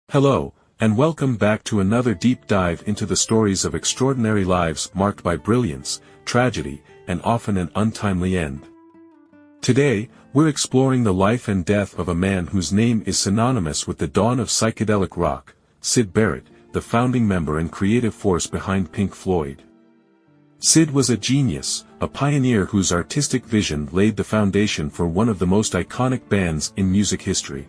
Hello, and welcome back to another deep dive into the stories of extraordinary lives marked by brilliance, tragedy, and often an untimely end. Today, we're exploring the life and death of a man whose name is synonymous with the dawn of psychedelic rock, Syd Barrett, the founding member and creative force behind Pink Floyd. Syd was a genius, a pioneer whose artistic vision laid the foundation for one of the most iconic bands in music history.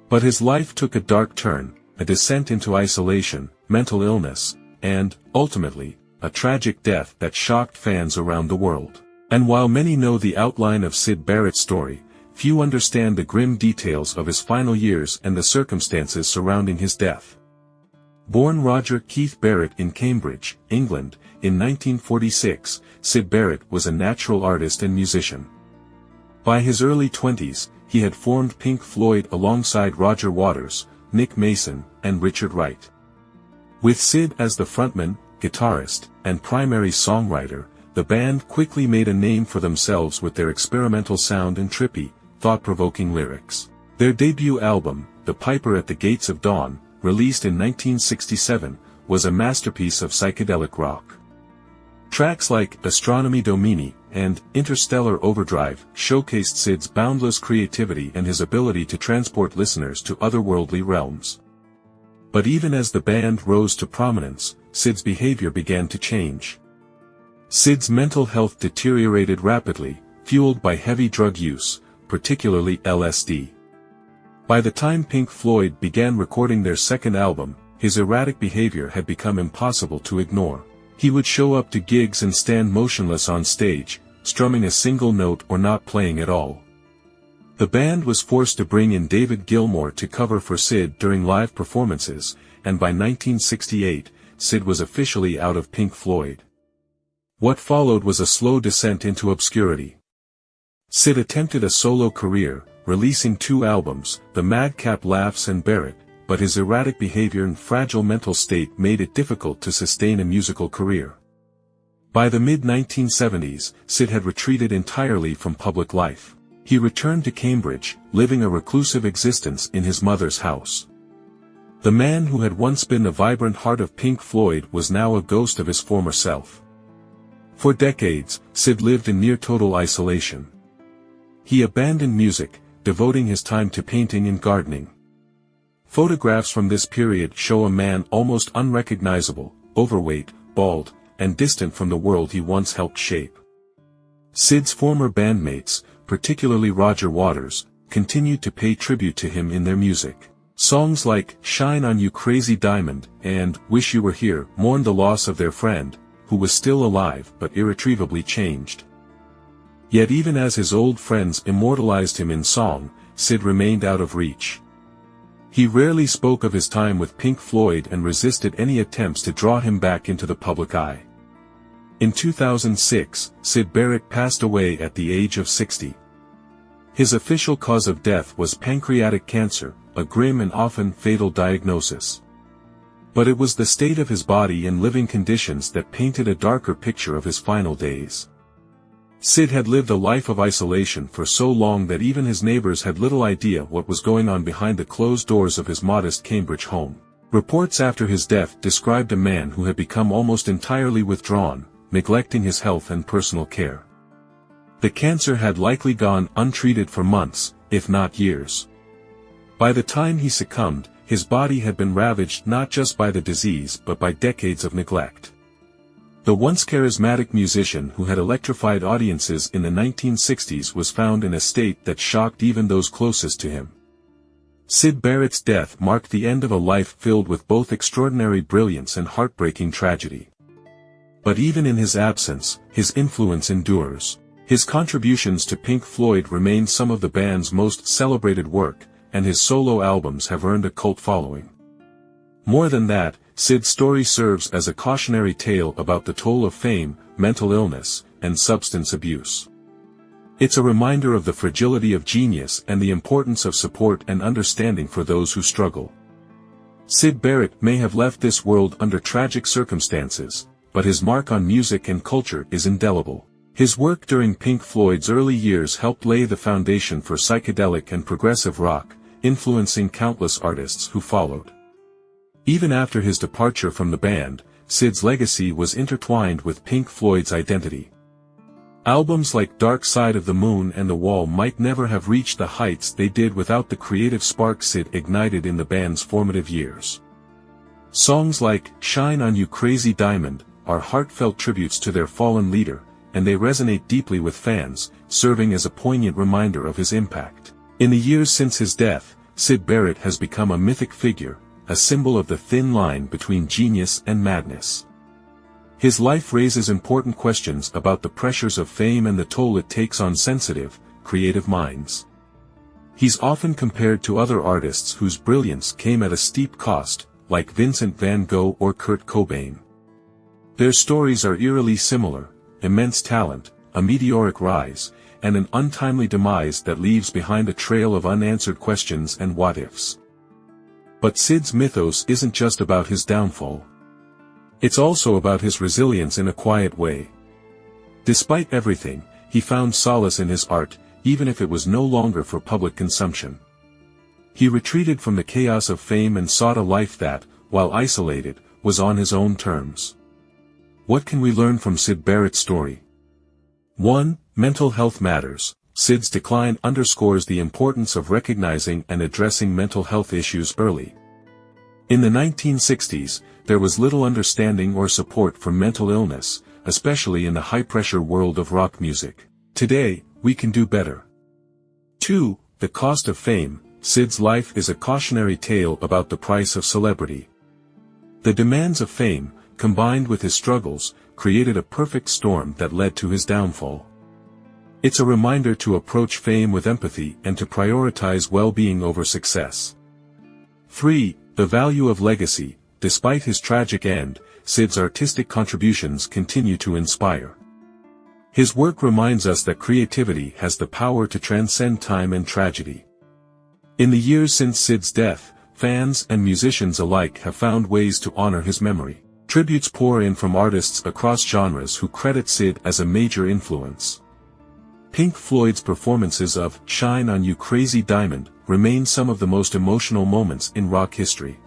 But his life took a dark turn, a descent into isolation, mental illness, and, ultimately, a tragic death that shocked fans around the world. And while many know the outline of Syd Barrett's story, few understand the grim details of his final years and the circumstances surrounding his death. Born Roger Keith Barrett in Cambridge, England, in 1946, Syd Barrett was a natural artist and musician. By his early 20s, he had formed Pink Floyd alongside Roger Waters, Nick Mason, and Richard Wright. With Syd as the frontman, guitarist, and primary songwriter, the band quickly made a name for themselves with their experimental sound and trippy, thought-provoking lyrics. Their debut album, The Piper at the Gates of Dawn, released in 1967, was a masterpiece of psychedelic rock. Tracks like Astronomy Domini and Interstellar Overdrive showcased Syd's boundless creativity and his ability to transport listeners to otherworldly realms. But even as the band rose to prominence, Syd's behavior began to change. Syd's mental health deteriorated rapidly, fueled by heavy drug use, particularly LSD. By the time Pink Floyd began recording their second album, his erratic behavior had become impossible to ignore. He would show up to gigs and stand motionless on stage, strumming a single note or not playing at all. The band was forced to bring in David Gilmour to cover for Syd during live performances, and by 1968, Syd was officially out of Pink Floyd. What followed was a slow descent into obscurity. Syd attempted a solo career, releasing 2 albums, The Madcap Laughs and Barrett, but his erratic behavior and fragile mental state made it difficult to sustain a musical career. By the mid-1970s, Syd had retreated entirely from public life. He returned to Cambridge, living a reclusive existence in his mother's house. The man who had once been the vibrant heart of Pink Floyd was now a ghost of his former self. For decades, Syd lived in near-total isolation. He abandoned music, devoting his time to painting and gardening. Photographs from this period show a man almost unrecognizable, overweight, bald, and distant from the world he once helped shape. Syd's former bandmates, particularly Roger Waters, continued to pay tribute to him in their music. Songs like Shine on You Crazy Diamond and Wish You Were Here mourned the loss of their friend, who was still alive but irretrievably changed. Yet even as his old friends immortalized him in song, Syd remained out of reach. He rarely spoke of his time with Pink Floyd and resisted any attempts to draw him back into the public eye. In 2006, Syd Barrett passed away at the age of 60. His official cause of death was pancreatic cancer, a grim and often fatal diagnosis. But it was the state of his body and living conditions that painted a darker picture of his final days. Syd had lived a life of isolation for so long that even his neighbors had little idea what was going on behind the closed doors of his modest Cambridge home. Reports after his death described a man who had become almost entirely withdrawn, neglecting his health and personal care. The cancer had likely gone untreated for months, if not years. By the time he succumbed, his body had been ravaged not just by the disease but by decades of neglect. The once charismatic musician who had electrified audiences in the 1960s was found in a state that shocked even those closest to him. Syd Barrett's death marked the end of a life filled with both extraordinary brilliance and heartbreaking tragedy. But even in his absence, his influence endures. His contributions to Pink Floyd remain some of the band's most celebrated work, and his solo albums have earned a cult following. More than that, Syd's story serves as a cautionary tale about the toll of fame, mental illness, and substance abuse. It's a reminder of the fragility of genius and the importance of support and understanding for those who struggle. Syd Barrett may have left this world under tragic circumstances, but his mark on music and culture is indelible. His work during Pink Floyd's early years helped lay the foundation for psychedelic and progressive rock, influencing countless artists who followed. Even after his departure from the band, Syd's legacy was intertwined with Pink Floyd's identity. Albums like Dark Side of the Moon and The Wall might never have reached the heights they did without the creative spark Syd ignited in the band's formative years. Songs like Shine on You Crazy Diamond are heartfelt tributes to their fallen leader, and they resonate deeply with fans, serving as a poignant reminder of his impact. In the years since his death, Syd Barrett has become a mythic figure, a symbol of the thin line between genius and madness. His life raises important questions about the pressures of fame and the toll it takes on sensitive, creative minds. He's often compared to other artists whose brilliance came at a steep cost, like Vincent van Gogh or Kurt Cobain. Their stories are eerily similar: immense talent, a meteoric rise, and an untimely demise that leaves behind a trail of unanswered questions and what-ifs. But Syd's mythos isn't just about his downfall. It's also about his resilience in a quiet way. Despite everything, he found solace in his art, even if it was no longer for public consumption. He retreated from the chaos of fame and sought a life that, while isolated, was on his own terms. What can we learn from Syd Barrett's story? 1. Mental health matters. Syd's decline underscores the importance of recognizing and addressing mental health issues early. In the 1960s, there was little understanding or support for mental illness, especially in the high-pressure world of rock music. Today, we can do better. 2. The cost of fame. Syd's life is a cautionary tale about the price of celebrity. The demands of fame, combined with his struggles, created a perfect storm that led to his downfall. It's a reminder to approach fame with empathy and to prioritize well-being over success. 3. The value of legacy. Despite his tragic end, Syd's artistic contributions continue to inspire. His work reminds us that creativity has the power to transcend time and tragedy. In the years since Syd's death, fans and musicians alike have found ways to honor his memory. Tributes pour in from artists across genres who credit Syd as a major influence. Pink Floyd's performances of Shine on You Crazy Diamond remain some of the most emotional moments in rock history.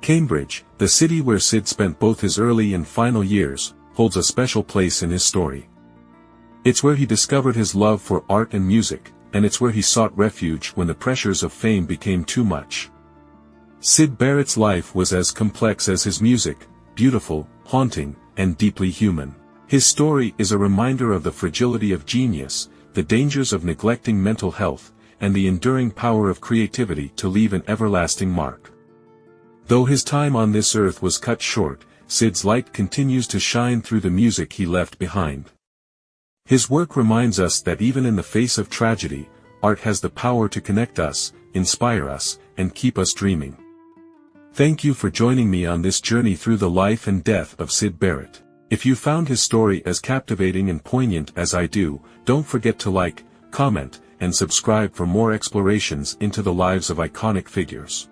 Cambridge, the city where Syd spent both his early and final years, holds a special place in his story. It's where he discovered his love for art and music, and it's where he sought refuge when the pressures of fame became too much. Syd Barrett's life was as complex as his music, beautiful, haunting, and deeply human. His story is a reminder of the fragility of genius, the dangers of neglecting mental health, and the enduring power of creativity to leave an everlasting mark. Though his time on this earth was cut short, Syd's light continues to shine through the music he left behind. His work reminds us that even in the face of tragedy, art has the power to connect us, inspire us, and keep us dreaming. Thank you for joining me on this journey through the life and death of Syd Barrett. If you found his story as captivating and poignant as I do, don't forget to like, comment, and subscribe for more explorations into the lives of iconic figures.